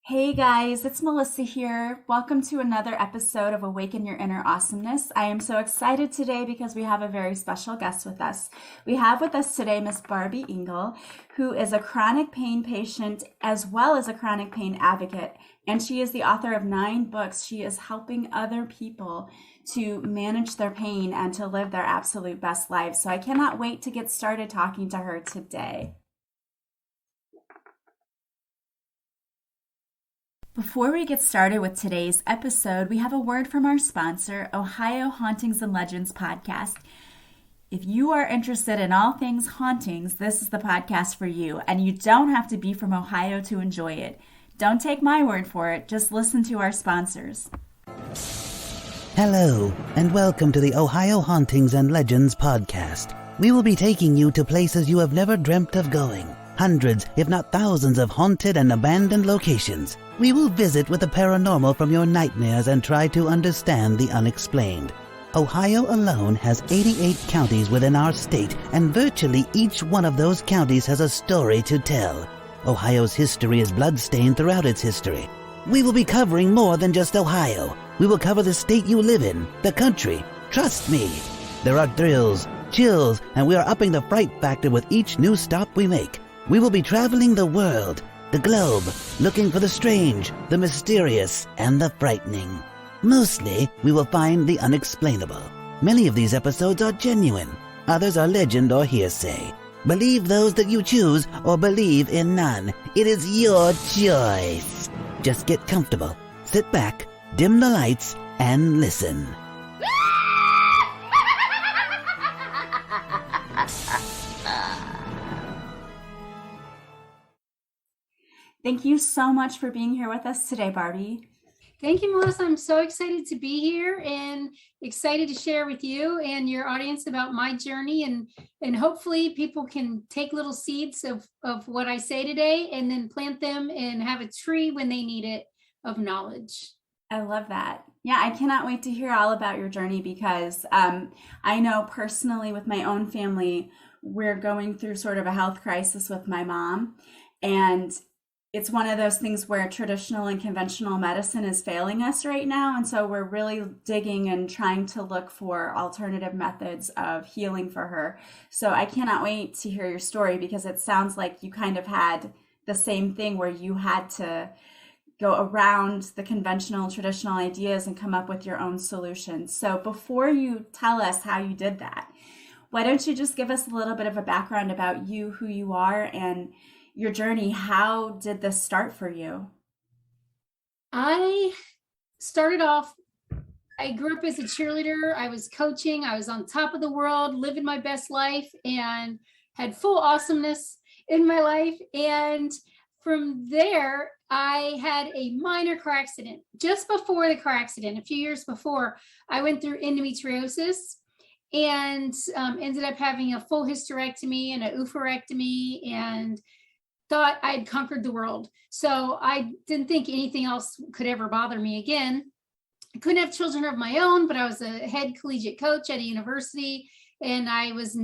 Hey guys, it's Melissa here. Welcome to another episode of Awaken Your Inner Awesomeness. I am so excited today because we have a very special guest with us. We have with us today Miss Barby Ingle, who is a chronic pain patient as well as a chronic pain advocate. And she is the author of 9 books. She is helping other people to manage their pain and to live their absolute best lives. So I cannot wait to get started talking to her today. Before we get started with today's episode, we have a word from our sponsor, Ohio Hauntings and Legends podcast. If you are interested in all things hauntings, this is the podcast for you, and you don't have to be from Ohio to enjoy it. Don't take my word for it, just listen to our sponsors. Hello, and welcome to the Ohio Hauntings and Legends podcast. We will be taking you to places you have never dreamt of going. Hundreds, if not thousands, of haunted and abandoned locations. We will visit with the paranormal from your nightmares and try to understand the unexplained. Ohio alone has 88 counties within our state, and virtually each one of those counties has a story to tell. Ohio's history is bloodstained throughout its history. We will be covering more than just Ohio. We will cover the state you live in, the country. Trust me. There are thrills, chills, and we are upping the fright factor with each new stop we make. We will be traveling the world, the globe, looking for the strange, the mysterious, and the frightening. Mostly, we will find the unexplainable. Many of these episodes are genuine. Others are legend or hearsay. Believe those that you choose or believe in none. It is your choice. Just get comfortable, sit back, dim the lights, and listen. Thank you so much for being here with us today, Barbie. Thank you, Melissa. I'm so excited to be here and excited to share with you and your audience about my journey. And hopefully people can take little seeds of what I say today and then plant them and have a tree when they need it of knowledge. I love that. Yeah, I cannot wait to hear all about your journey because I know personally with my own family, we're going through sort of a health crisis with my mom. And it's one of those things where traditional and conventional medicine is failing us right now. And so we're really digging and trying to look for alternative methods of healing for her. So I cannot wait to hear your story because it sounds like you kind of had the same thing where you had to go around the conventional, traditional ideas and come up with your own solutions. So before you tell us how you did that, why don't you just give us a little bit of a background about you, who you are, and your journey. How did this start for you? I started off, I grew up as a cheerleader. I was coaching. I was on top of the world, living my best life, and had full awesomeness in my life. And from there, I had a minor car accident. Just before the car accident, a few years before, I went through endometriosis and ended up having a full hysterectomy and a oophorectomy and thought I'd conquered the world. So I didn't think anything else could ever bother me again. I couldn't have children of my own, but I was a head collegiate coach at a university, and I was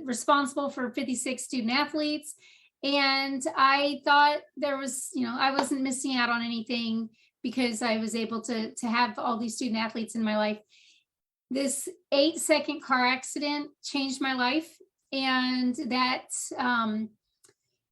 responsible for 56 student athletes. And I thought there was, I wasn't missing out on anything because I was able to have all these student athletes in my life. This 8-second car accident changed my life. And that,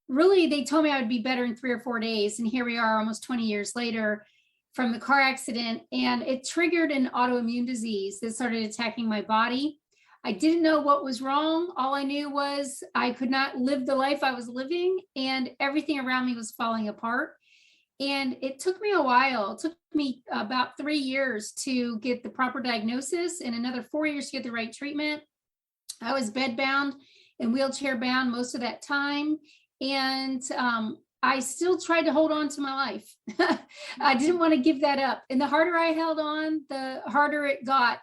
really, they told me I would be better in 3 or 4 days. And here we are almost 20 years later from the car accident. And it triggered an autoimmune disease that started attacking my body. I didn't know what was wrong. All I knew was I could not live the life I was living and everything around me was falling apart. And it took me a while. It took me about 3 years to get the proper diagnosis and another 4 years to get the right treatment. I was bedbound and wheelchair bound most of that time. And I still tried to hold on to my life. I didn't want to give that up. And the harder I held on, the harder it got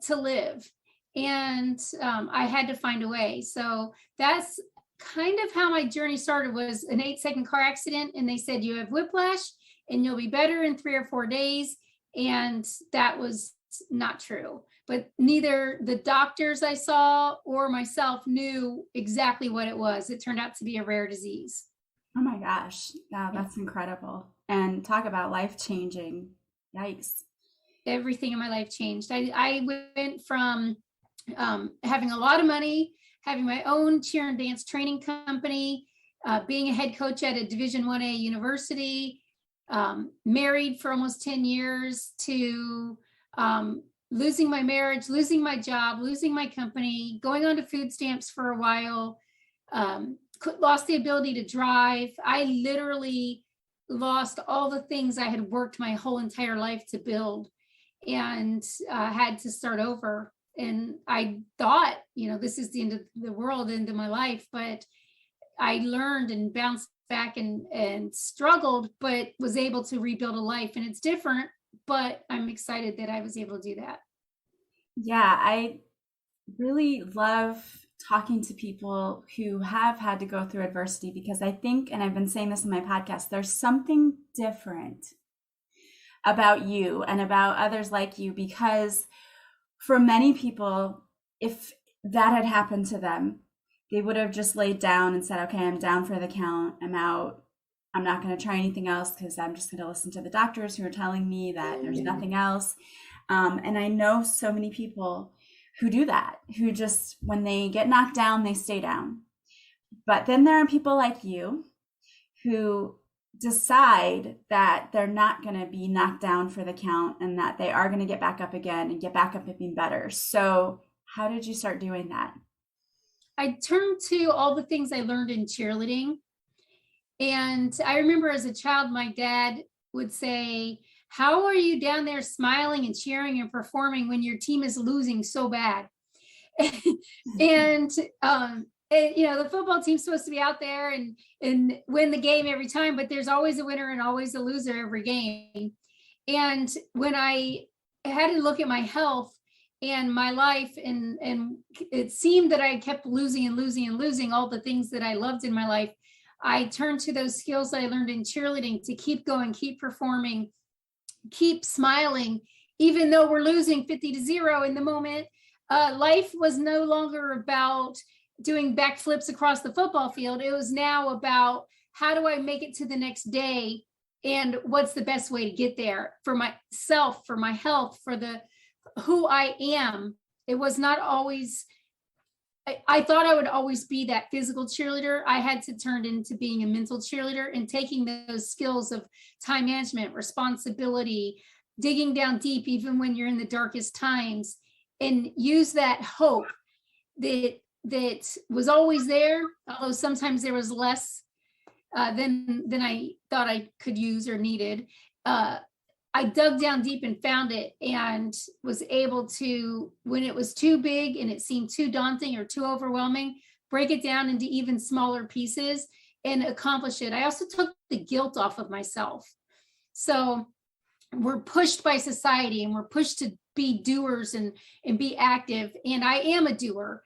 to live. And I had to find a way. So that's kind of how my journey started, was an 8-second car accident. And they said, you have whiplash and you'll be better in 3 or 4 days. And that was not true. But neither the doctors I saw or myself knew exactly what it was. It turned out to be a rare disease. Oh my gosh. Wow, that's incredible. And talk about life changing. Yikes. Everything in my life changed. I went from having a lot of money, having my own cheer and dance training company, being a head coach at a Division 1A university, married for almost 10 years, to losing my marriage, losing my job, losing my company, going on to food stamps for a while, lost the ability to drive. I literally lost all the things I had worked my whole entire life to build, and had to start over. And I thought, this is the end of the world, end of my life. But I learned and bounced back and struggled, but was able to rebuild a life. And it's different, but I'm excited that I was able to do that. Yeah, I really love talking to people who have had to go through adversity, because I think, and I've been saying this in my podcast, there's something different about you and about others like you, because for many people, if that had happened to them, they would have just laid down and said, okay, I'm down for the count. I'm out. I'm not going to try anything else because I'm just going to listen to the doctors who are telling me that there's nothing else. And I know so many people who do that, who just, when they get knocked down, they stay down. But then there are people like you who decide that they're not going to be knocked down for the count, and that they are going to get back up again and get back up and be better. So how did you start doing that? I turned to all the things I learned in cheerleading. And I remember as a child, my dad would say, how are you down there smiling and cheering and performing when your team is losing so bad? And the football team's supposed to be out there and win the game every time, but there's always a winner and always a loser every game. And when I had to look at my health and my life, and it seemed that I kept losing and losing and losing all the things that I loved in my life, I turned to those skills that I learned in cheerleading to keep going, keep performing, keep smiling, even though we're losing 50-0 in the moment. Life was no longer about doing backflips across the football field. It was now about, how do I make it to the next day, and what's the best way to get there for myself, for my health, for who I am. It was not always, I thought I would always be that physical cheerleader. I had to turn into being a mental cheerleader, and taking those skills of time management, responsibility, digging down deep, even when you're in the darkest times, and use that hope that was always there, although sometimes there was less than I thought I could use or needed. I dug down deep and found it, and was able to, when it was too big and it seemed too daunting or too overwhelming, break it down into even smaller pieces and accomplish it. I also took the guilt off of myself. So we're pushed by society, and we're pushed to be doers and be active. And I am a doer.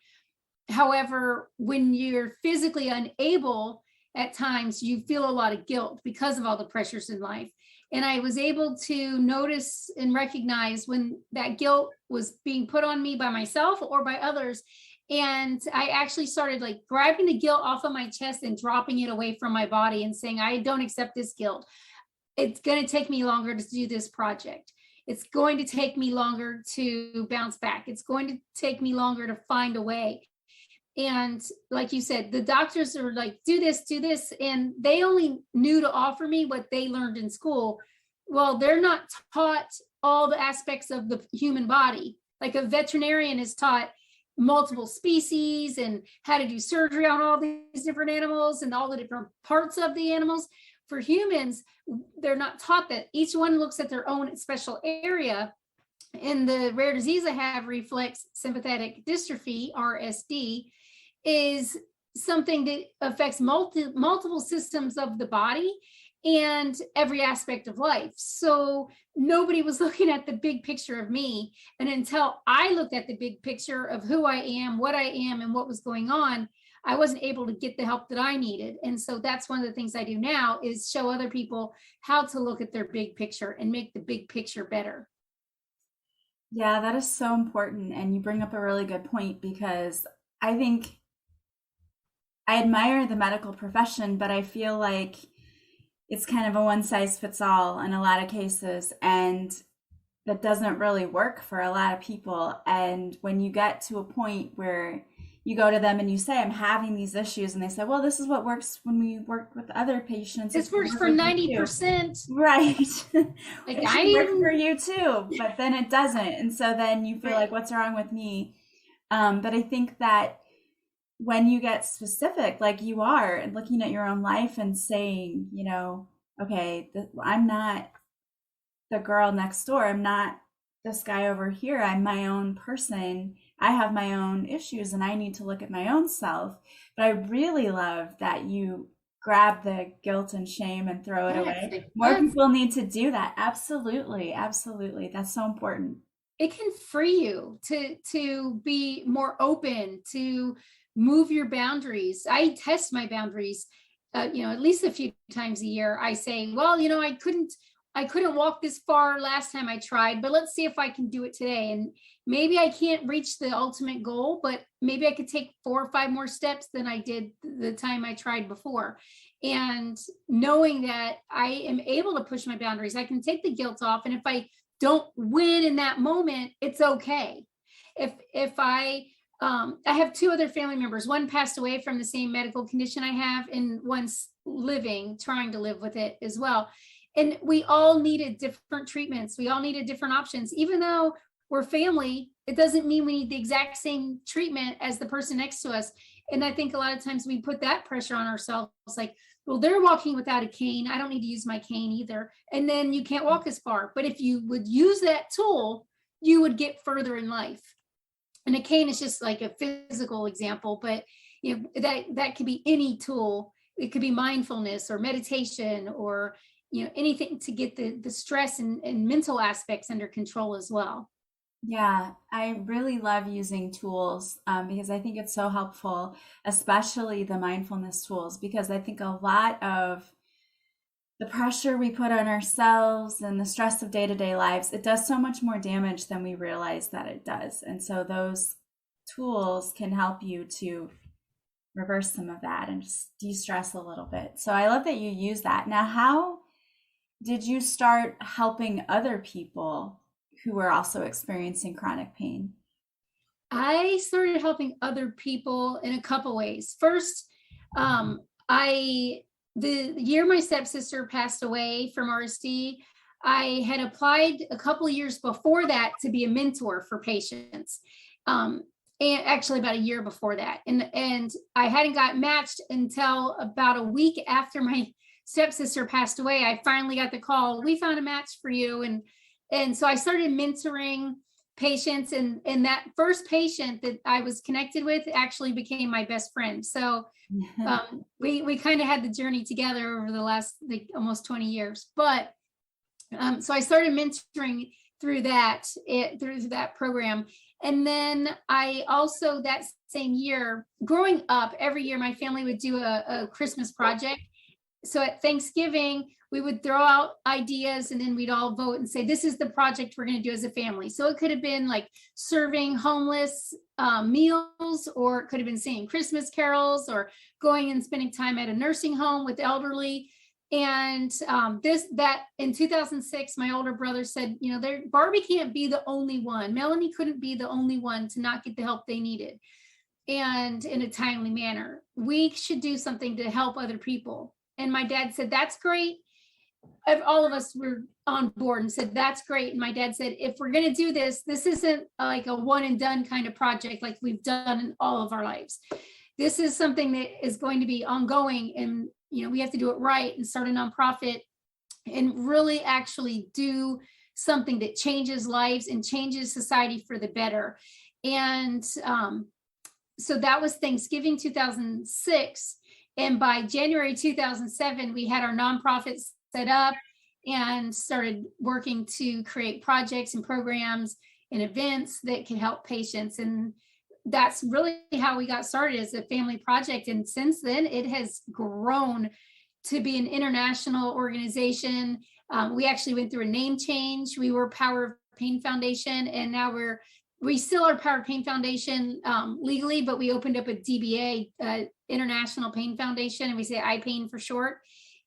However, when you're physically unable, at times you feel a lot of guilt because of all the pressures in life. And I was able to notice and recognize when that guilt was being put on me by myself or by others. And I actually started grabbing the guilt off of my chest and dropping it away from my body and saying, I don't accept this guilt. It's going to take me longer to do this project. It's going to take me longer to bounce back. It's going to take me longer to find a way. And like you said, the doctors are like, do this. And they only knew to offer me what they learned in school. Well, they're not taught all the aspects of the human body. Like a veterinarian is taught multiple species and how to do surgery on all these different animals and all the different parts of the animals. For humans, they're not taught that. Each one looks at their own special area. And the rare disease I have, reflex sympathetic dystrophy, RSD, is something that affects multiple systems of the body and every aspect of life. So nobody was looking at the big picture of me. And until I looked at the big picture of who I am, what I am, and what was going on, I wasn't able to get the help that I needed. And so that's one of the things I do now, is show other people how to look at their big picture and make the big picture better. Yeah, that is so important. And you bring up a really good point, because I think I admire the medical profession, but I feel like it's kind of a one size fits all in a lot of cases. And that doesn't really work for a lot of people. And when you get to a point where you go to them and you say, I'm having these issues, and they say, well, this is what works when we work with other patients. This works for 90%. Right. Like it should work for you too, but then it doesn't. And so then you feel like, what's wrong with me? But I think that when you get specific, like you are, and looking at your own life and saying, you know, okay, I'm not the girl next door. I'm not this guy over here. I'm my own person. I have my own issues and I need to look at my own self. But I really love that you grab the guilt and shame and throw it away. More people need to do that. Absolutely. Absolutely. That's so important. It can free you to be more open, to move your boundaries. I test my boundaries, at least a few times a year. I say, well, I couldn't walk this far last time I tried, but let's see if I can do it today. And maybe I can't reach the ultimate goal, but maybe I could take 4 or 5 more steps than I did the time I tried before. And knowing that I am able to push my boundaries, I can take the guilt off. And if I don't win in that moment, it's okay. If I have 2 other family members, one passed away from the same medical condition I have, and one's trying to live with it as well. And we all needed different treatments. We all needed different options. Even though we're family, it doesn't mean we need the exact same treatment as the person next to us. And I think a lot of times we put that pressure on ourselves, like, well, they're walking without a cane. I don't need to use my cane either. And then you can't walk as far. But if you would use that tool, you would get further in life. And a cane is just like a physical example, but that could be any tool. It could be mindfulness or meditation or anything to get the stress and mental aspects under control as well. Yeah, I really love using tools because I think it's so helpful, especially the mindfulness tools, because I think a lot of the pressure we put on ourselves and the stress of day-to-day lives, it does so much more damage than we realize that it does. And so those tools can help you to reverse some of that and just de-stress a little bit. So I love that you use that. Now, how did you start helping other people who were also experiencing chronic pain? I started helping other people in a couple ways. First, the year my stepsister passed away from RSD, I had applied a couple of years before that to be a mentor for patients. And actually about a year before that. And I hadn't got matched until about a week after my stepsister passed away. I finally got the call, we found a match for you. And so I started mentoring patients, and that first patient that I was connected with actually became my best friend. So we kind of had the journey together over the last almost 20 years. But so I started mentoring through that program. And then I also, that same year, growing up, every year my family would do a Christmas project. So at Thanksgiving, we would throw out ideas and then we'd all vote and say, this is the project we're going to do as a family. So it could have been like serving homeless meals, or it could have been singing Christmas carols, or going and spending time at a nursing home with elderly. And that in 2006, my older brother said, Barbie can't be the only one. Melanie couldn't be the only one to not get the help they needed, and in a timely manner. We should do something to help other people. And my dad said, that's great. All of us were on board and said, that's great. And my dad said, if we're going to do this, this isn't like a one and done kind of project like we've done in all of our lives. This is something that is going to be ongoing, and we have to do it right and start a nonprofit and really actually do something that changes lives and changes society for the better. And so that was Thanksgiving 2006. And by January 2007, we had our nonprofit set up and started working to create projects and programs and events that can help patients. And that's really how we got started as a family project. And since then, it has grown to be an international organization. We actually went through a name change. We were Power of Pain Foundation, and now we're we still are Power Pain Foundation legally, but we opened up a DBA, International Pain Foundation, and we say iPain for short,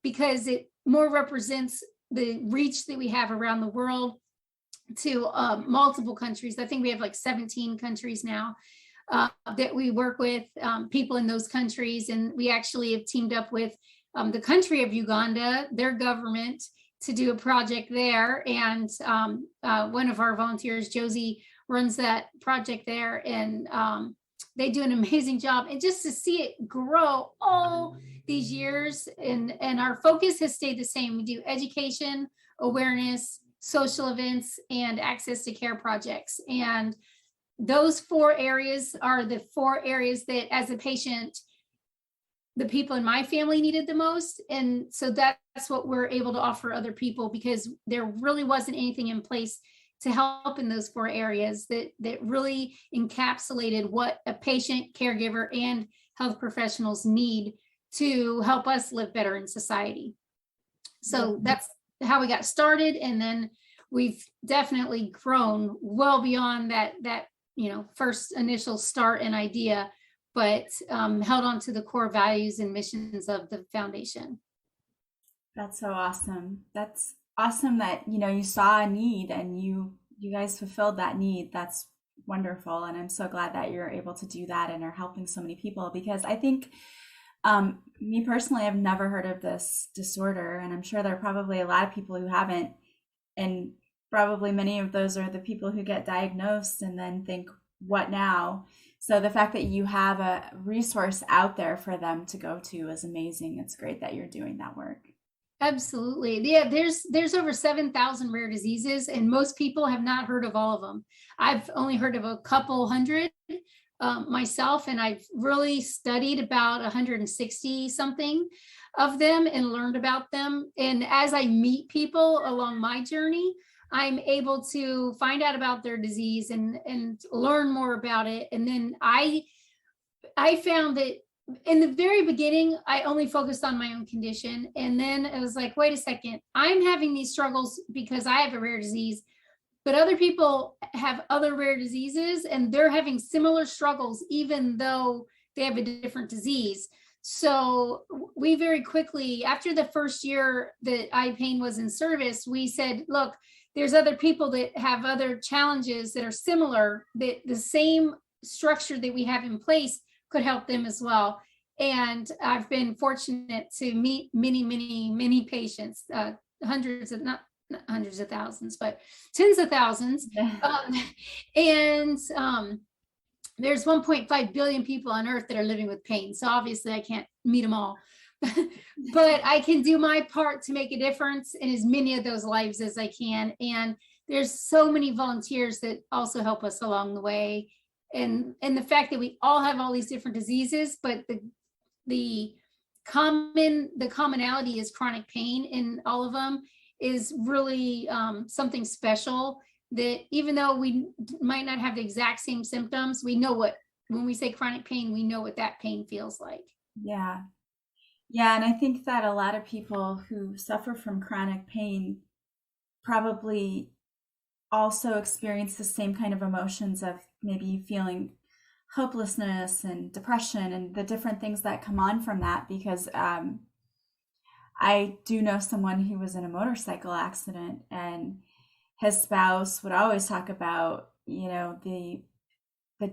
because it more represents the reach that we have around the world to multiple countries. I think we have like 17 countries now that we work with people in those countries. And we actually have teamed up with the country of Uganda, their government, to do a project there. And one of our volunteers, Josie, runs that project there, and they do an amazing job. And just to see it grow all these years, and our focus has stayed the same. We do education, awareness, social events, and access to care projects. And those 4 areas are the 4 areas that, as a patient, the people in my family needed the most. And so that's what we're able to offer other people, because there really wasn't anything in place to help in those 4 areas that really encapsulated what a patient, caregiver, and health professionals need to help us live better in society. So that's how we got started. And then we've definitely grown well beyond that, first initial start and idea, but held on to the core values and missions of the foundation. That's so awesome. That's awesome that, you saw a need and you guys fulfilled that need. That's wonderful. And I'm so glad that you're able to do that and are helping so many people, because I think me personally, I've never heard of this disorder, and I'm sure there are probably a lot of people who haven't, and probably many of those are the people who get diagnosed and then think, what now? So the fact that you have a resource out there for them to go to is amazing. It's great that you're doing that work. Absolutely. Yeah, there's over 7,000 rare diseases, and most people have not heard of all of them. I've only heard of a couple hundred myself, and I've really studied about 160 something of them and learned about them. And as I meet people along my journey, I'm able to find out about their disease and learn more about it. And then I found that in the very beginning, I only focused on my own condition. And then it was like, wait a second, I'm having these struggles because I have a rare disease, but other people have other rare diseases and they're having similar struggles, even though they have a different disease. So we very quickly, after the first year that iPain was in service, we said, look, there's other people that have other challenges that are similar, that the same structure that we have in place could help them as well. And I've been fortunate to meet many, many, many patients, hundreds of, not hundreds of thousands, but tens of thousands. There's 1.5 billion people on earth that are living with pain. So obviously I can't meet them all, but I can do my part to make a difference in as many of those lives as I can. And there's so many volunteers that also help us along the way. And the fact that we all have all these different diseases, but the commonality is chronic pain in all of them is really something special, that even though we might not have the exact same symptoms, we know when we say chronic pain, we know what that pain feels like. Yeah. Yeah. And I think that a lot of people who suffer from chronic pain probably also experience the same kind of emotions of maybe feeling hopelessness and depression and the different things that come on from that, because I do know someone who was in a motorcycle accident, and his spouse would always talk about, the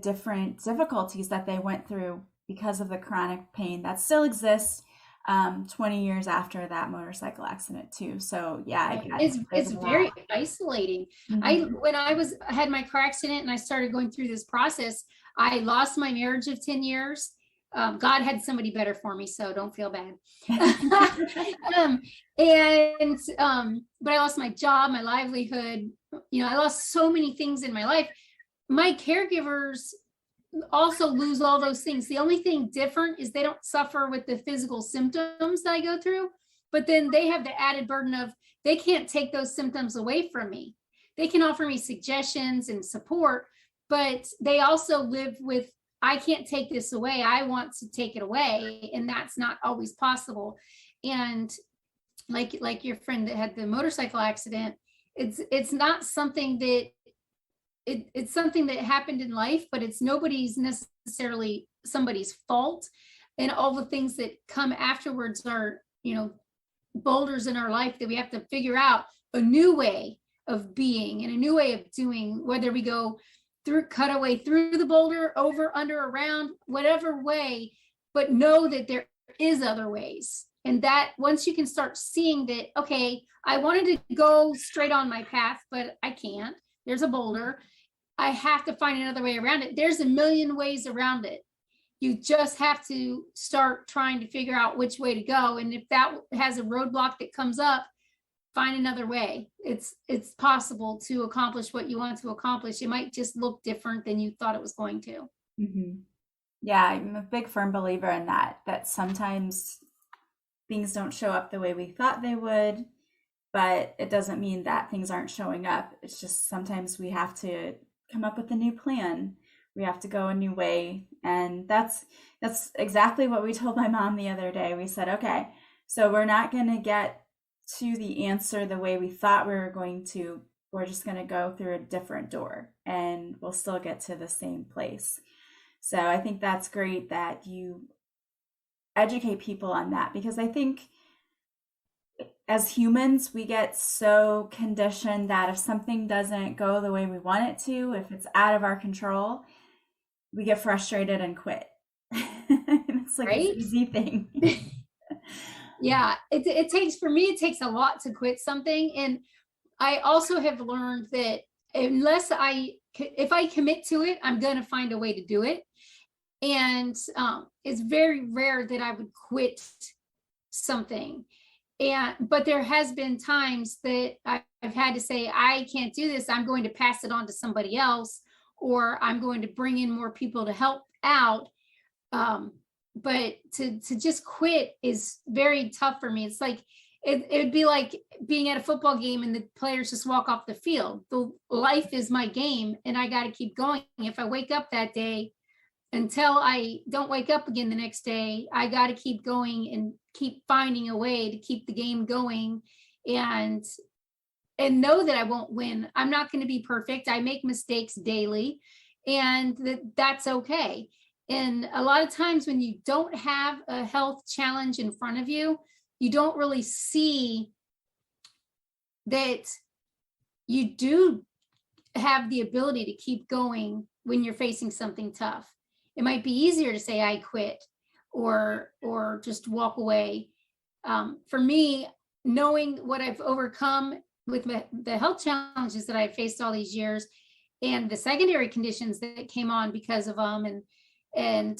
different difficulties that they went through because of the chronic pain that still exists 20 years after that motorcycle accident too. So yeah, it's very isolating. Mm-hmm. When I had my car accident and I started going through this process, I lost my marriage of 10 years. God had somebody better for me, so don't feel bad. But I lost my job, my livelihood. I lost so many things in my life. My caregivers also lose all those things. The only thing different is they don't suffer with the physical symptoms that I go through, but then they have the added burden of, they can't take those symptoms away from me. They can offer me suggestions and support, but they also live with, I can't take this away. I want to take it away. And that's not always possible. And like your friend that had the motorcycle accident, it's not something that it's something that happened in life, but it's nobody's necessarily somebody's fault. And all the things that come afterwards are, boulders in our life that we have to figure out a new way of being and a new way of doing, whether we go cut away through the boulder, over, under, around, whatever way, but know that there is other ways. And that once you can start seeing that, okay, I wanted to go straight on my path, but I can't. There's a boulder. I have to find another way around it. There's a million ways around it. You just have to start trying to figure out which way to go. And if that has a roadblock that comes up, find another way. It's possible to accomplish what you want to accomplish. It might just look different than you thought it was going to. Mm-hmm. Yeah, I'm a big firm believer in that sometimes things don't show up the way we thought they would, but it doesn't mean that things aren't showing up. It's just sometimes we have to come up with a new plan. We have to go a new way. And that's exactly what we told my mom the other day. We said, okay, so we're not going to get to the answer the way we thought we were going to. We're just going to go through a different door and we'll still get to the same place. So I think that's great that you educate people on that, because I think as humans, we get so conditioned that if something doesn't go the way we want it to, if it's out of our control, we get frustrated and quit. It's like Right? an easy thing. Yeah, it takes a lot to quit something. And I also have learned that if I commit to it, I'm going to find a way to do it. And it's very rare that I would quit something. But there has been times that I've had to say, I can't do this. I'm going to pass it on to somebody else, or I'm going to bring in more people to help out. But to just quit is very tough for me. It's like, it would be like being at a football game and the players just walk off the field. The life is my game and I got to keep going. If I wake up that day, until I don't wake up again the next day, I got to keep going and keep finding a way to keep the game going, and know that I won't win. I'm not going to be perfect. I make mistakes daily, and that's okay. And a lot of times when you don't have a health challenge in front of you, you don't really see that you do have the ability to keep going when you're facing something tough. It might be easier to say I quit or just walk away. For me, knowing what I've overcome with the health challenges that I've faced all these years, and the secondary conditions that came on because of them, and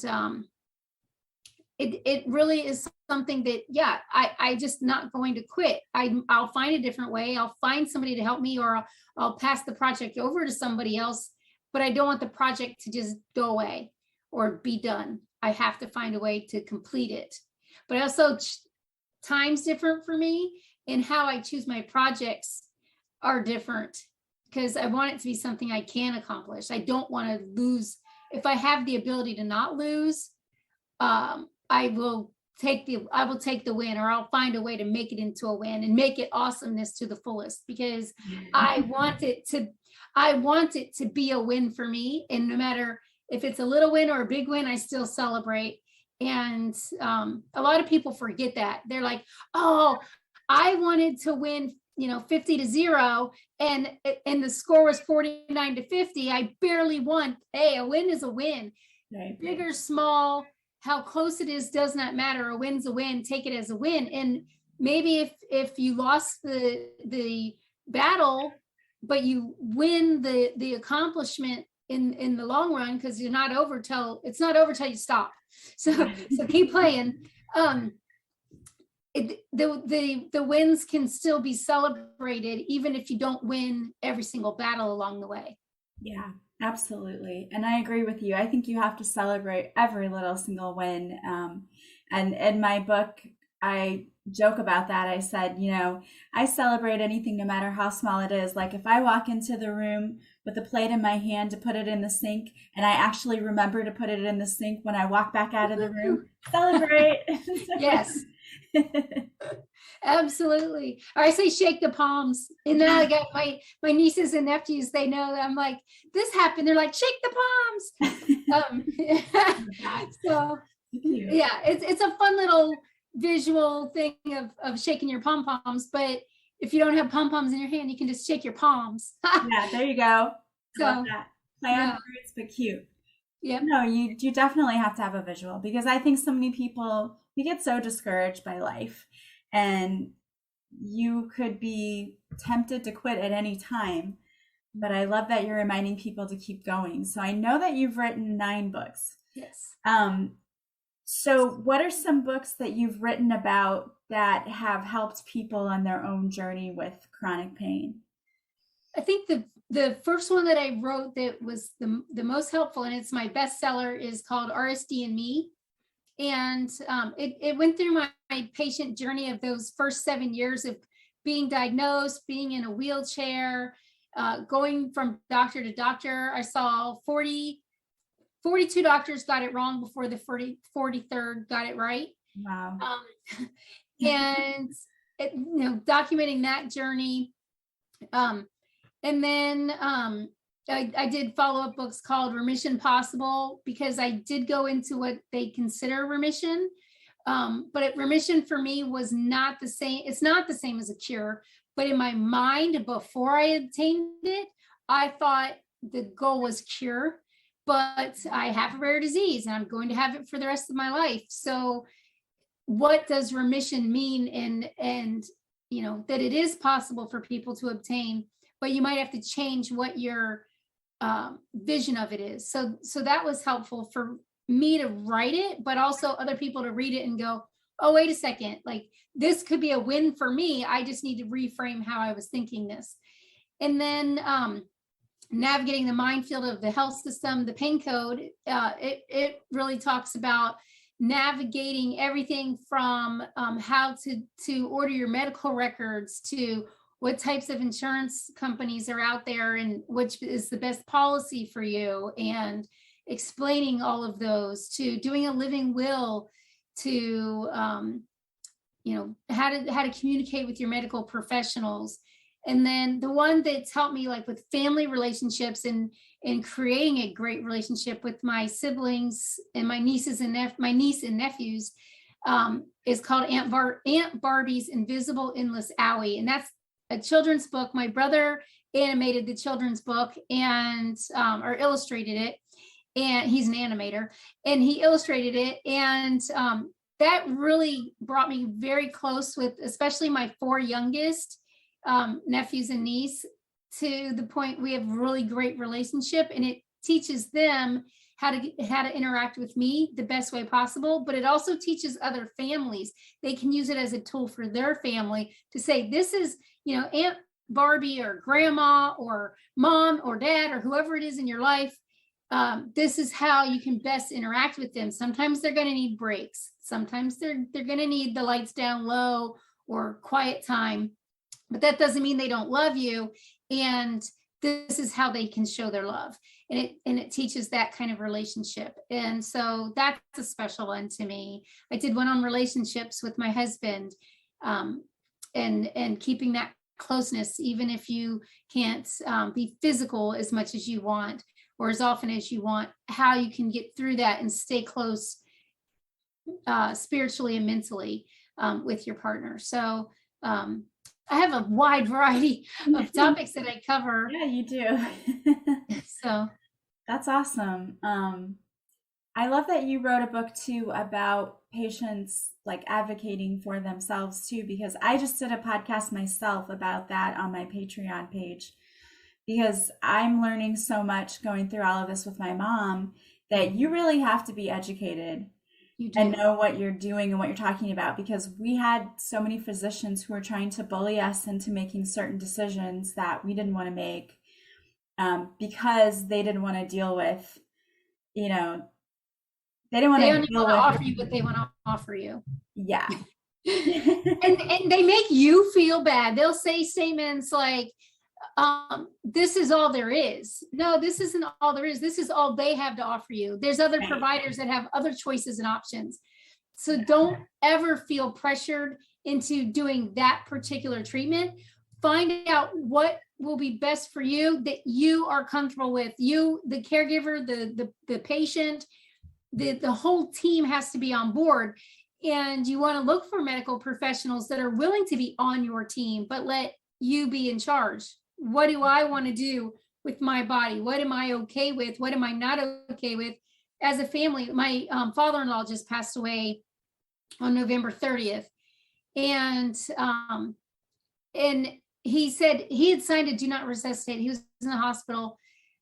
it really is something that, yeah, I just not going to quit. I'll find a different way. I'll find somebody to help me, or I'll pass the project over to somebody else, but I don't want the project to just go away or be done. I have to find a way to complete it. But also time's different for me, and how I choose my projects are different, because I want it to be something I can accomplish. I don't want to lose. If I have the ability to not lose, I will take the win, or I'll find a way to make it into a win and make it awesomeness to the fullest, because I want it to be a win for me. And no matter if it's a little win or a big win, I still celebrate. And a lot of people forget that. They're like, oh, I wanted to win, 50-0, and the score was 49-50. I barely won. Hey, a win is a win. Right. Big or small, how close it is does not matter. A win's a win. Take it as a win. And maybe if you lost the battle, but you win the accomplishment in the long run, because it's not over till you stop. So keep playing. The wins can still be celebrated, even if you don't win every single battle along the way. Yeah, absolutely. And I agree with you. I think you have to celebrate every little single win. And in my book, I joke about that. I said, I celebrate anything, no matter how small it is. Like if I walk into the room with a plate in my hand to put it in the sink, and I actually remember to put it in the sink when I walk back out of the room, celebrate. Yes. Absolutely. Or I say shake the palms. And then I got my nieces and nephews, they know that I'm like, this happened. They're like, shake the palms. So yeah, it's a fun little visual thing of shaking your pom-poms. But if you don't have pom-poms in your hand, you can just shake your palms. Yeah, there you go. So, I love that. Play on yeah. words, but cute. Yep. No, you definitely have to have a visual, because I think so many people, we get so discouraged by life, and you could be tempted to quit at any time. But I love that you're reminding people to keep going. So I know that you've written 9 books. Yes. So what are some books that you've written about that have helped people on their own journey with chronic pain? I think the first one that I wrote that was the most helpful, and it's my bestseller, is called RSD and Me. And it went through my patient journey of those first 7 years of being diagnosed, being in a wheelchair, going from doctor to doctor. I saw 42 doctors got it wrong before the 43rd got it right. Wow. And documenting that journey. And then I did follow-up books called Remission Possible, because I did go into what they consider remission. But remission for me was not the same. It's not the same as a cure. But in my mind, before I obtained it, I thought the goal was cure. But I have a rare disease and I'm going to have it for the rest of my life. So what does remission mean? And that it is possible for people to obtain, but you might have to change what your vision of it is. So that was helpful for me to write it, but also other people to read it and go, oh, wait a second, like this could be a win for me. I just need to reframe how I was thinking this. And then navigating the minefield of the health system, the pain code, it really talks about navigating everything from how to order your medical records, to what types of insurance companies are out there and which is the best policy for you, and explaining all of those, to doing a living will, to how to communicate with your medical professionals. And then the one that's helped me, like with family relationships and creating a great relationship with my siblings and my nieces and my niece and nephews, is called Aunt Barbie's Invisible Endless Alley. And that's a children's book. My brother animated the children's book and or illustrated it. And he's an animator, and he illustrated it. And that really brought me very close with, especially my 4 youngest nephews and niece, to the point we have a really great relationship, and it teaches them how to interact with me the best way possible. But it also teaches other families. They can use it as a tool for their family to say, this is, Aunt Barbie or grandma or mom or dad or whoever it is in your life. This is how you can best interact with them. Sometimes they're going to need breaks. Sometimes they're going to need the lights down low or quiet time. But that doesn't mean they don't love you. And this is how they can show their love. And it teaches that kind of relationship. And so that's a special one to me. I did one on relationships with my husband, and keeping that closeness, even if you can't be physical as much as you want or as often as you want, how you can get through that and stay close spiritually and mentally with your partner. So I have a wide variety of topics that I cover. Yeah, you do. So that's awesome. I love that you wrote a book too about patients like advocating for themselves too, because I just did a podcast myself about that on my Patreon page, because I'm learning so much going through all of this with my mom that you really have to be educated and know what you're doing and what you're talking about, because we had so many physicians who were trying to bully us into making certain decisions that we didn't want to make, because they didn't want to deal with, they didn't want to deal with offer you what they want to offer you. Yeah. and they make you feel bad. They'll say statements like, this is all there is. No, this isn't all there is. This is all they have to offer you. There's other providers that have other choices and options. So don't ever feel pressured into doing that particular treatment. Find out what will be best for you, that you are comfortable with. You, the caregiver, the patient, the whole team has to be on board. And you want to look for medical professionals that are willing to be on your team, but let you be in charge. What do I want to do with my body? What am I okay with? What am I not okay with? As a family, my father-in-law just passed away on November 30th. And he said he had signed a do not resuscitate. He was in the hospital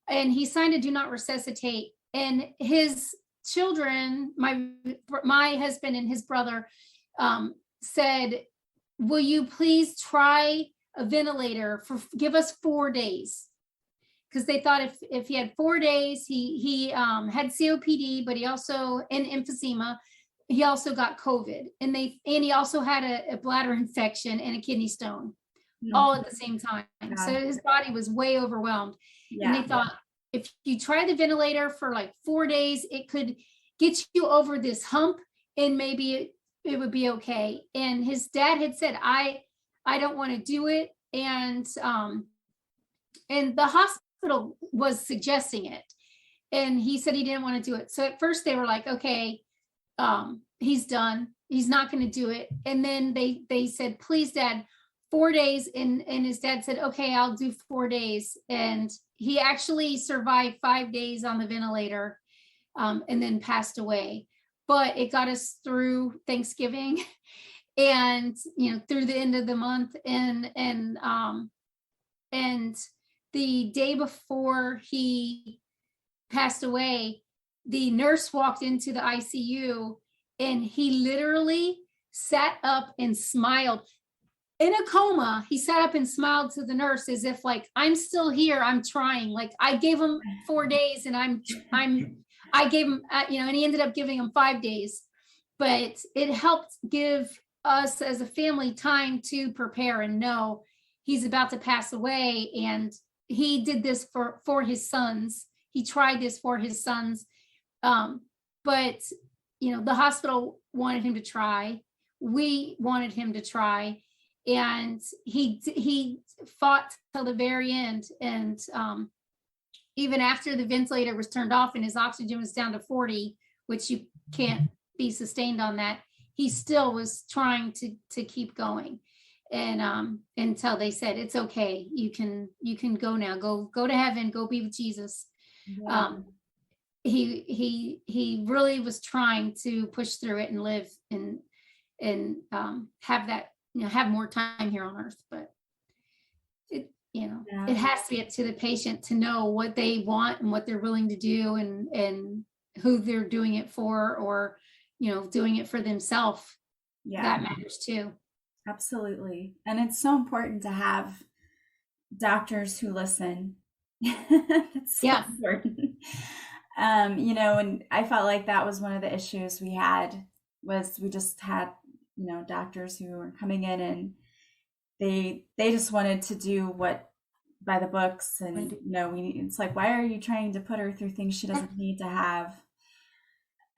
and he signed a do not resuscitate. And his children, my husband and his brother said, will you please try a ventilator give us 4 days? Because they thought if he had 4 days, he had COPD, but he also, and emphysema, he also got COVID, and he also had a bladder infection and a kidney stone, all at the same time. Yeah. So his body was way overwhelmed. Yeah. And they thought, if you try the ventilator for like 4 days, it could get you over this hump, and maybe it would be okay. And his dad had said, I don't want to do it. And the hospital was suggesting it. And he said he didn't want to do it. So at first they were like, okay, he's done. He's not going to do it. And then they said, please, Dad, 4 days. And his dad said, okay, I'll do 4 days. And he actually survived 5 days on the ventilator, and then passed away. But it got us through Thanksgiving and, through the end of the month. And the day before he passed away, the nurse walked into the ICU and he literally sat up and smiled. In a coma, he sat up and smiled to the nurse as if like, I'm still here, I'm trying. Like I gave him 4 days and I gave him, and he ended up giving him 5 days, but it helped give us as a family time to prepare and know he's about to pass away. And he did this for his sons. He tried this for his sons. But, the hospital wanted him to try. We wanted him to try. And he fought till the very end. And even after the ventilator was turned off and his oxygen was down to 40, which you can't be sustained on that, he still was trying to keep going. And until they said, it's okay, you can go now, go to heaven, go be with Jesus. Yeah. He really was trying to push through it and live and have that, have more time here on earth. But it, it has to be up to the patient to know what they want and what they're willing to do and who they're doing it for, or, doing it for themselves. Yeah. That matters too. Absolutely. And it's so important to have doctors who listen. It's so important. And I felt like that was one of the issues we had, was we just had, doctors who were coming in and they just wanted to do what by the books. And, it's like, why are you trying to put her through things she doesn't need to have?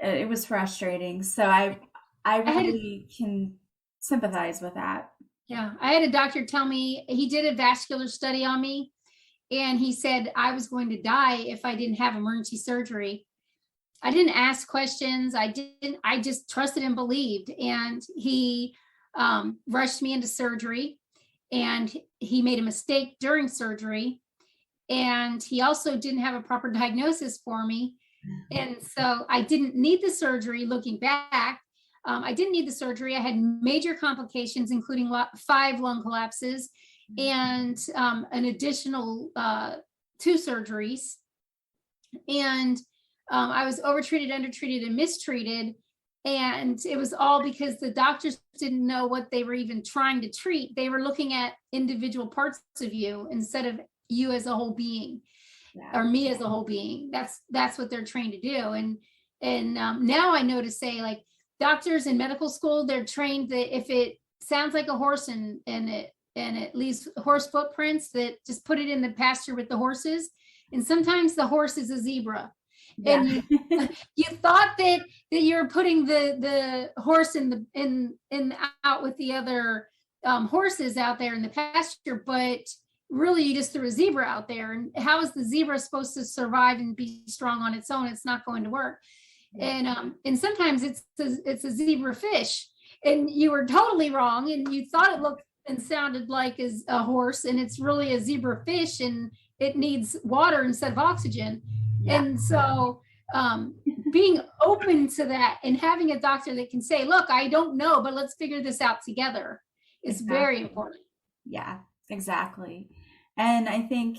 It was frustrating. So I really can sympathize with that. Yeah. I had a doctor tell me, he did a vascular study on me, and he said I was going to die if I didn't have emergency surgery. I didn't ask questions. I just trusted and believed. And he rushed me into surgery, and he made a mistake during surgery. And he also didn't have a proper diagnosis for me. And so I didn't need the surgery. Looking back, I didn't need the surgery. I had major complications, including 5 lung collapses and an additional 2 surgeries. And I was overtreated, undertreated, and mistreated. And it was all because the doctors didn't know what they were even trying to treat. They were looking at individual parts of you instead of you as a whole being, or me as a whole being. That's what they're trained to do. And now I know to say, like, doctors in medical school, they're trained that if it sounds like a horse and it leaves horse footprints, that just put it in the pasture with the horses. And sometimes the horse is a zebra. Yeah. And you thought that you're putting the horse in out with the other horses out there in the pasture, but really you just threw a zebra out there. And how is the zebra supposed to survive and be strong on its own? It's not going to work. Yeah. And sometimes it's a zebra fish, and you were totally wrong, and you thought it looked and sounded like a horse, and it's really a zebra fish, and it needs water instead of oxygen. Yeah. And so being open to that and having a doctor that can say, look, I don't know, but let's figure this out together is very important. Yeah, exactly. And I think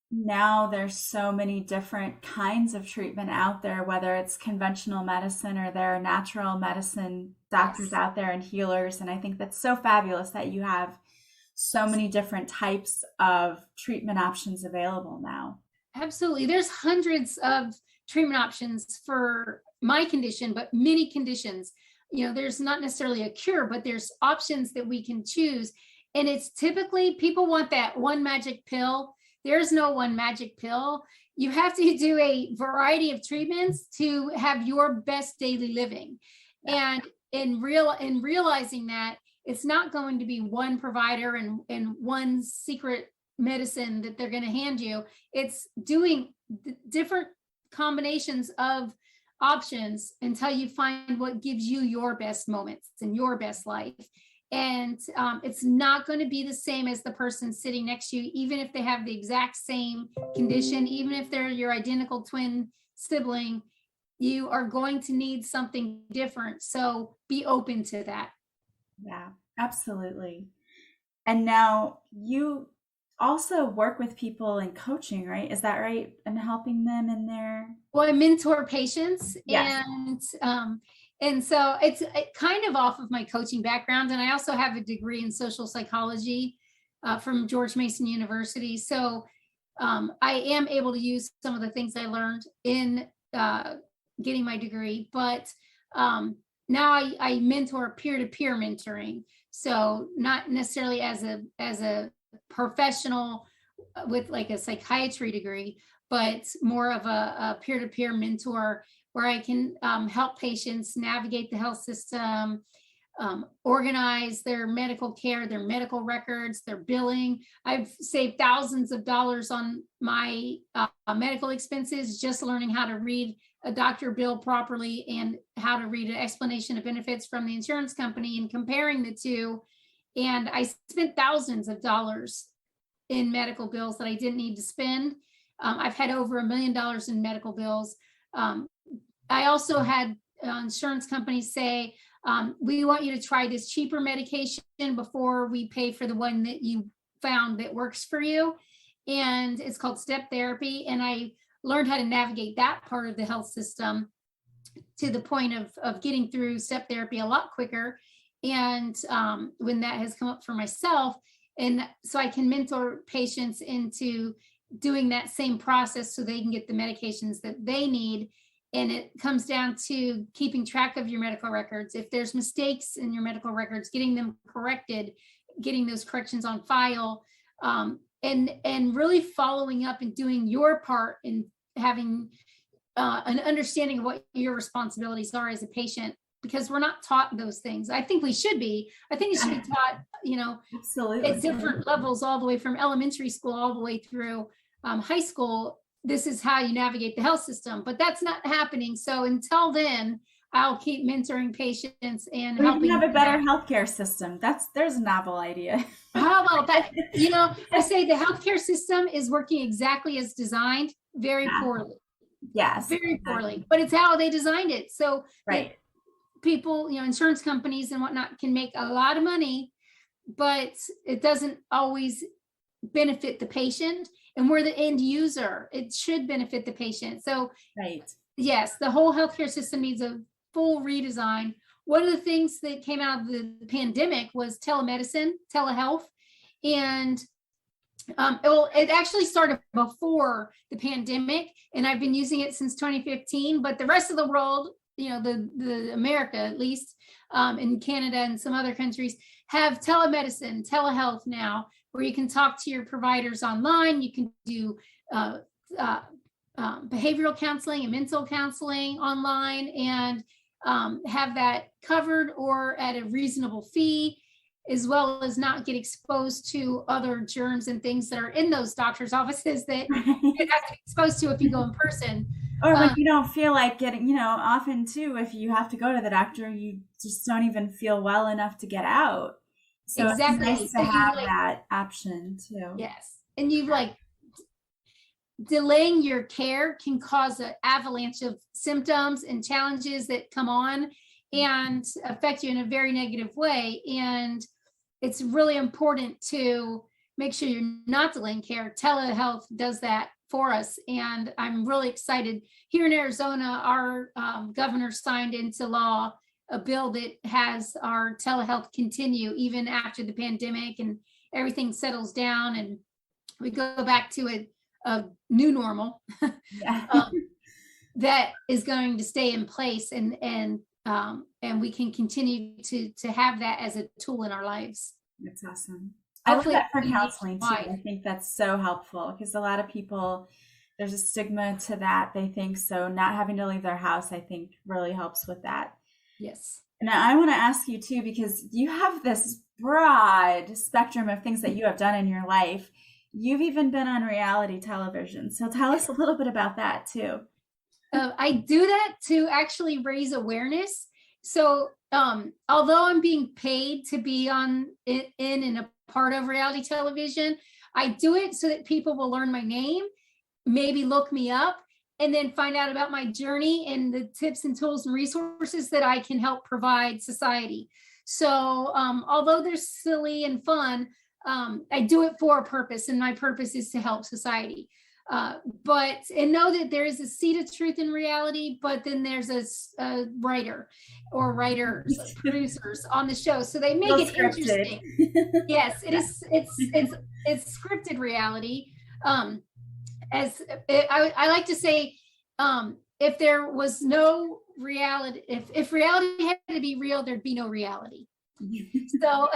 now there's so many different kinds of treatment out there, whether it's conventional medicine or there are natural medicine doctors out there and healers. And I think that's so fabulous that you have so many different types of treatment options available now. Absolutely. There's hundreds of treatment options for my condition, but many conditions. There's not necessarily a cure, but there's options that we can choose. And it's typically people want that one magic pill. There's no one magic pill. You have to do a variety of treatments to have your best daily living. And in realizing that it's not going to be one provider and one secret medicine that they're going to hand you. It's doing different combinations of options until you find what gives you your best moments and your best life. And it's not going to be the same as the person sitting next to you, even if they have the exact same condition, even if they're your identical twin sibling, you are going to need something different. So be open to that. Yeah, absolutely. And now you also work with people in coaching, right? Is that right? And helping them in their... Well, I mentor patients. Yes. And so it's kind of off of my coaching background. And I also have a degree in social psychology from George Mason University. So I am able to use some of the things I learned in getting my degree. But now I mentor peer-to-peer mentoring. So not necessarily as a professional with like a psychiatry degree, but more of a peer-to-peer mentor where I can help patients navigate the health system, organize their medical care, their medical records, their billing. I've saved thousands of dollars on my medical expenses, just learning how to read a doctor bill properly and how to read an explanation of benefits from the insurance company and comparing the two. And I spent thousands of dollars in medical bills that I didn't need to spend. I've had over $1 million in medical bills. I also had insurance companies say, we want you to try this cheaper medication before we pay for the one that you found that works for you. And it's called step therapy. And I learned how to navigate that part of the health system to the point of getting through step therapy a lot quicker. And when that has come up for myself, and so I can mentor patients into doing that same process so they can get the medications that they need. And it comes down to keeping track of your medical records. If there's mistakes in your medical records, getting them corrected, getting those corrections on file, and really following up and doing your part in having an understanding of what your responsibilities are as a patient, because we're not taught those things. I think we should be. I think it should be taught, Absolutely. At different levels, all the way from elementary school, all the way through high school. This is how you navigate the health system, but that's not happening. So until then, I'll keep mentoring patients and helping have a better healthcare system. There's a novel idea. How about that? I say the healthcare system is working exactly as designed, very poorly. Yes. Very poorly, but it's how they designed it. So right. People, insurance companies and whatnot can make a lot of money, but it doesn't always benefit the patient. And we're the end user. It should benefit the patient. So right. Yes, the whole healthcare system needs a full redesign. One of the things that came out of the pandemic was telemedicine, telehealth. And it actually started before the pandemic, and I've been using it since 2015, but the rest of the world, the America, at least, in Canada and some other countries, have telemedicine, telehealth now, where you can talk to your providers online. You can do behavioral counseling and mental counseling online, and have that covered or at a reasonable fee, as well as not get exposed to other germs and things that are in those doctors' offices that you have to be exposed to if you go in person. Or when you don't feel like getting, often too, if you have to go to the doctor, you just don't even feel well enough to get out. So exactly. It's nice to have that option too. Yes. And you delaying your care can cause an avalanche of symptoms and challenges that come on and affect you in a very negative way. And it's really important to make sure you're not delaying care. Telehealth does that for us. And I'm really excited. Here in Arizona, our governor signed into law a bill that has our telehealth continue even after the pandemic and everything settles down and we go back to a new normal. That is going to stay in place, and we can continue to have that as a tool in our lives. That's awesome. I love that for counseling too. I think that's so helpful because a lot of people, there's a stigma to that. They think so. Not having to leave their house, I think, really helps with that. Yes. And I want to ask you too, because you have this broad spectrum of things that you have done in your life. You've even been on reality television. So tell us a little bit about that too. I do that to actually raise awareness. So although I'm being paid to be in a part of reality television, I do it so that people will learn my name, maybe look me up, and then find out about my journey and the tips and tools and resources that I can help provide society. So although they're silly and fun, I do it for a purpose, and my purpose is to help society. And know that there is a seed of truth in reality, but then there's a writer or writers, producers on the show. So they make it interesting. Yes, it is. It's scripted reality. I like to say, if there was no reality, if reality had to be real, there'd be no reality. So,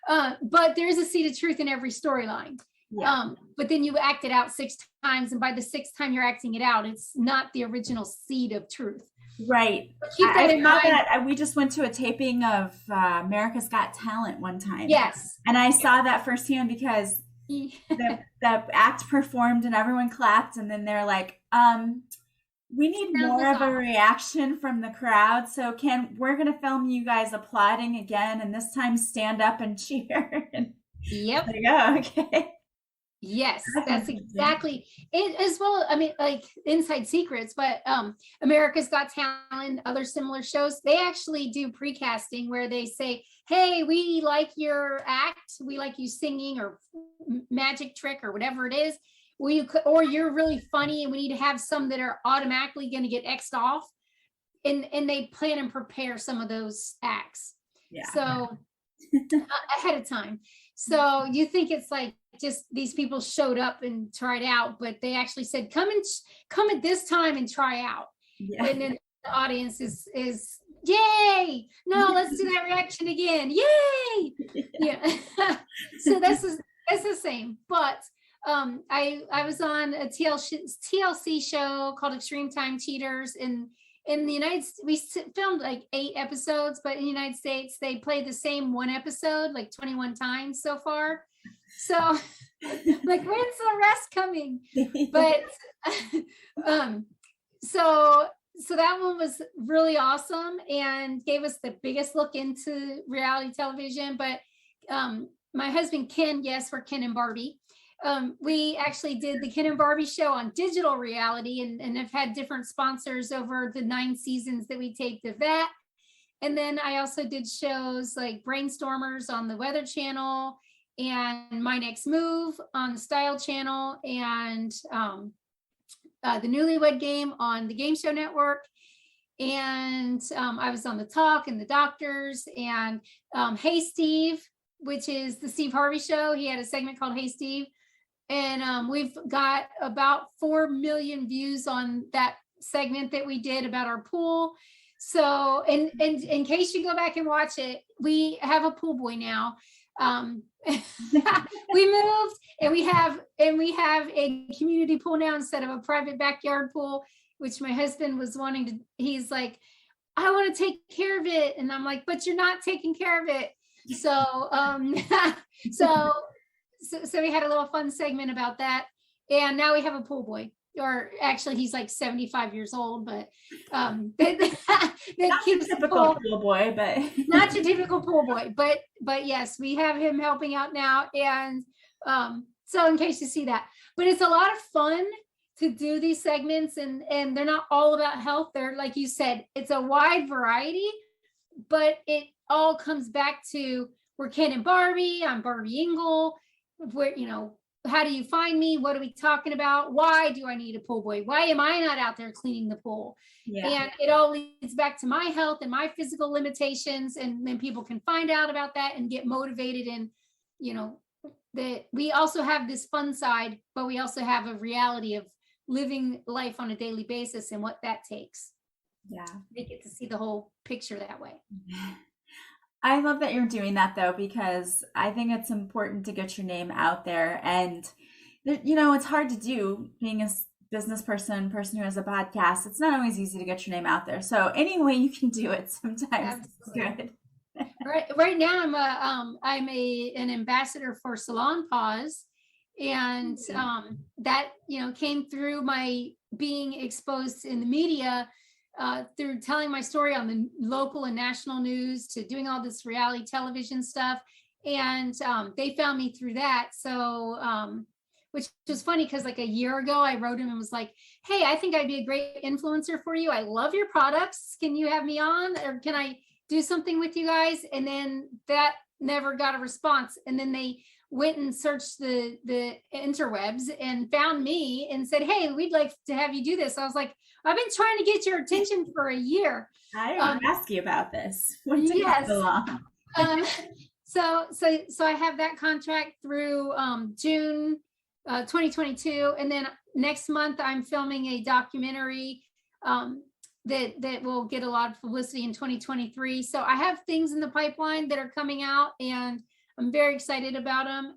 but there's a seed of truth in every storyline. Yeah. But then you act it out 6 times, and by the 6th time you're acting it out, it's not the original seed of truth. Right. Keep that in mind. We just went to a taping of America's Got Talent one time. Yes. And I saw that firsthand because the act performed and everyone clapped, and then they're like, we need more of a reaction from the crowd. So we're going to film you guys applauding again, and this time stand up and cheer. Yep. There you go. Okay. Yes, that's exactly it as well. I mean, like Inside Secrets, but America's Got Talent, other similar shows, they actually do pre-casting where they say, hey, we like your act, we like you singing or magic trick or whatever it is. Or you're really funny and we need to have some that are automatically going to get X'd off. And they plan and prepare some of those acts. Yeah. So ahead of time. So you think it's like just these people showed up and tried out, but they actually said, come at this time and try out. Yeah. And then the audience is yay. No, let's do that reaction again. Yay. Yeah. So that's the same. But I was on a TLC show called Extreme Time Cheaters, and in the United States, we filmed like 8 episodes, but in the United States, they play the same one episode like 21 times so far. So like, when's the rest coming? But so that one was really awesome and gave us the biggest look into reality television. But my husband, Ken, yes, we're Ken and Barbie. We actually did the Ken and Barbie show on digital reality and have had different sponsors over the 9 seasons that we taped of that. And then I also did shows like Brainstormers on the Weather Channel and My Next Move on the Style Channel, and the Newlywed Game on the Game Show Network. And I was on The Talk and The Doctors, and Hey Steve, which is the Steve Harvey show. He had a segment called Hey Steve. And we've got about 4 million views on that segment that we did about our pool. So, and in case you go back and watch it, we have a pool boy now. We moved And we have a community pool now instead of a private backyard pool, which my husband was wanting to, he's like, I want to take care of it. And I'm like, but you're not taking care of it. So, so we had a little fun segment about that. And now we have a pool boy, or actually he's like 75 years old, but that keeps the typical pool boy, but not your typical pool boy, but yes, we have him helping out now. And so in case you see that, but it's a lot of fun to do these segments, and they're not all about health. They're, like you said, it's a wide variety, but it all comes back to, we're Ken and Barbie. I'm Barby Ingle. Where, how do you find me? What are we talking about? Why do I need a pool boy? Why am I not out there cleaning the pool? Yeah. And it all leads back to my health and my physical limitations. And then people can find out about that and get motivated. And, that we also have this fun side, but we also have a reality of living life on a daily basis and what that takes. Yeah. They get to see the whole picture that way. I love that you're doing that, though, because I think it's important to get your name out there. And, it's hard to do being a business person who has a podcast. It's not always easy to get your name out there. So any way you can do it sometimes is good. Right now I'm an ambassador for Salon Paws, and that came through my being exposed in the media, through telling my story on the local and national news, to doing all this reality television stuff. And they found me through that. So which was funny, because like a year ago I wrote him and was like, hey, I think I'd be a great influencer for you. I love your products. Can you have me on, or can I do something with you guys? And then that never got a response. And then they went and searched the interwebs and found me and said, hey, we'd like to have you do this. I was like, I've been trying to get your attention for a year. I want to ask you about this. Yes. So I have that contract through June 2022. And then next month I'm filming a documentary that will get a lot of publicity in 2023. So I have things in the pipeline that are coming out, and I'm very excited about them.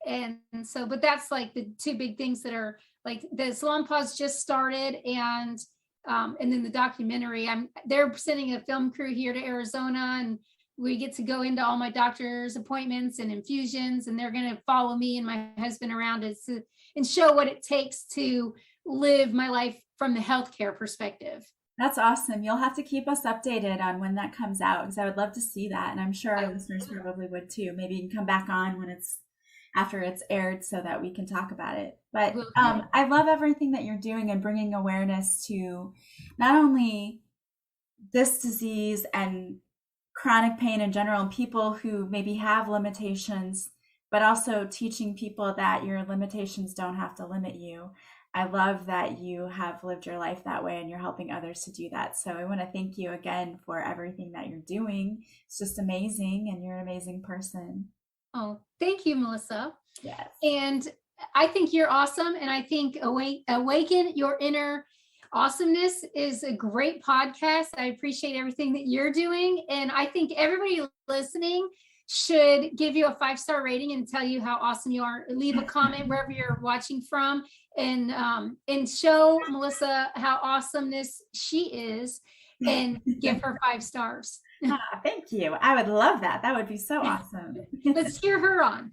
And so, but that's like the two big things that are like, the Salon Pause just started, and then the documentary, they're sending a film crew here to Arizona, and we get to go into all my doctor's appointments and infusions, and they're going to follow me and my husband around and show what it takes to live my life from the healthcare perspective. That's awesome. You'll have to keep us updated on when that comes out, because I would love to see that. And I'm sure our listeners probably would too. Maybe you can come back on when after it's aired, so that we can talk about it. But I love everything that you're doing and bringing awareness to not only this disease and chronic pain in general, and people who maybe have limitations, but also teaching people that your limitations don't have to limit you. I love that you have lived your life that way and you're helping others to do that. So I want to thank you again for everything that you're doing. It's just amazing, and you're an amazing person. Oh, thank you, Melissa. Yes. And I think you're awesome. And I think Awaken Your Inner Awesomeness is a great podcast. I appreciate everything that you're doing. And I think everybody listening should give you a 5-star rating and tell you how awesome you are. Leave a comment wherever you're watching from, and show Melissa how awesomeness she is, and give her 5 stars. Thank you. I would love that. That would be so awesome. Let's cheer her on.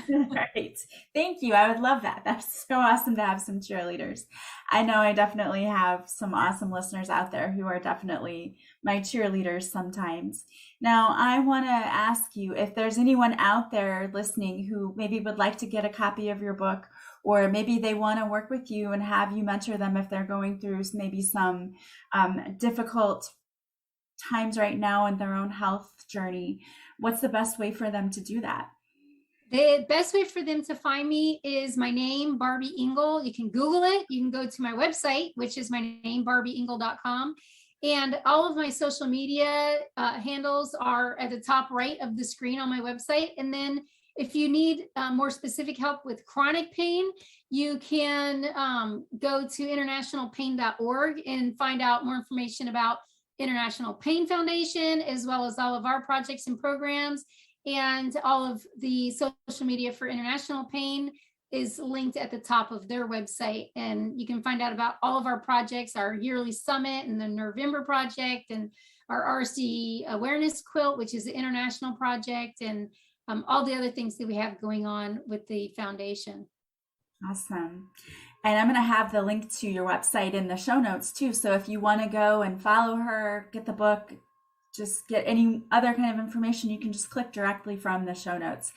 Right. Thank you. I would love that. That's so awesome to have some cheerleaders. I know I definitely have some awesome listeners out there who are definitely my cheerleaders sometimes. Now, I want to ask you if there's anyone out there listening who maybe would like to get a copy of your book, or maybe they want to work with you and have you mentor them if they're going through maybe some difficult times right now in their own health journey. What's the best way for them to do that? The best way for them to find me is my name, Barby Ingle. You can Google it. You can go to my website, which is my name, barbyingle.com. And all of my social media handles are at the top right of the screen on my website. And then if you need more specific help with chronic pain, you can go to internationalpain.org and find out more information about International Pain Foundation, as well as all of our projects and programs. and all of the social media for International Pain is linked at the top of their website. And you can find out about all of our projects, our yearly summit and the November project, and our RSD awareness quilt, which is the international project, and all the other things that we have going on with the foundation. Awesome. And I'm going to have the link to your website in the show notes too. So if you want to go and follow her, get the book, just get any other kind of information, you can just click directly from the show notes.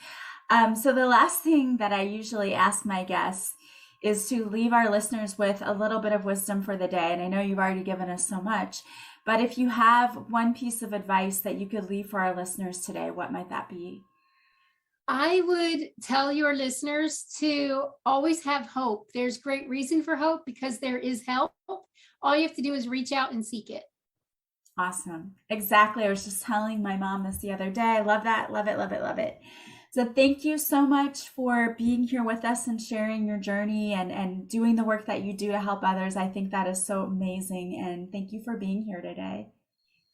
So the last thing that I usually ask my guests is to leave our listeners with a little bit of wisdom for the day. And I know you've already given us so much, but if you have one piece of advice that you could leave for our listeners today, what might that be? I would tell your listeners to always have hope. There's great reason for hope because there is help. All you have to do is reach out and seek it. Awesome. Exactly. I was just telling my mom this the other day. I love that. Love it, love it, love it. So thank you so much for being here with us and sharing your journey and doing the work that you do to help others. I think that is so amazing. And thank you for being here today.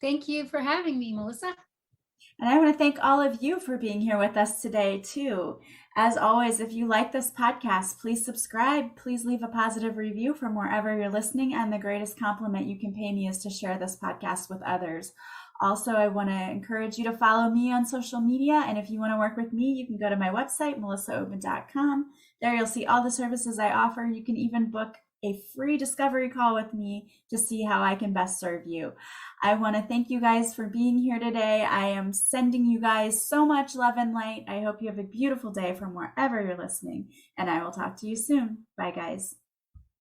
Thank you for having me, Melissa. And I want to thank all of you for being here with us today, too. As always, if you like this podcast, please subscribe. Please leave a positive review from wherever you're listening. And the greatest compliment you can pay me is to share this podcast with others. Also, I want to encourage you to follow me on social media. And if you want to work with me, you can go to my website, melissaoben.com. There you'll see all the services I offer. You can even book a free discovery call with me to see how I can best serve you. I want to thank you guys for being here today. I am sending you guys so much love and light. I hope you have a beautiful day from wherever you're listening, and I will talk to you soon. Bye, guys.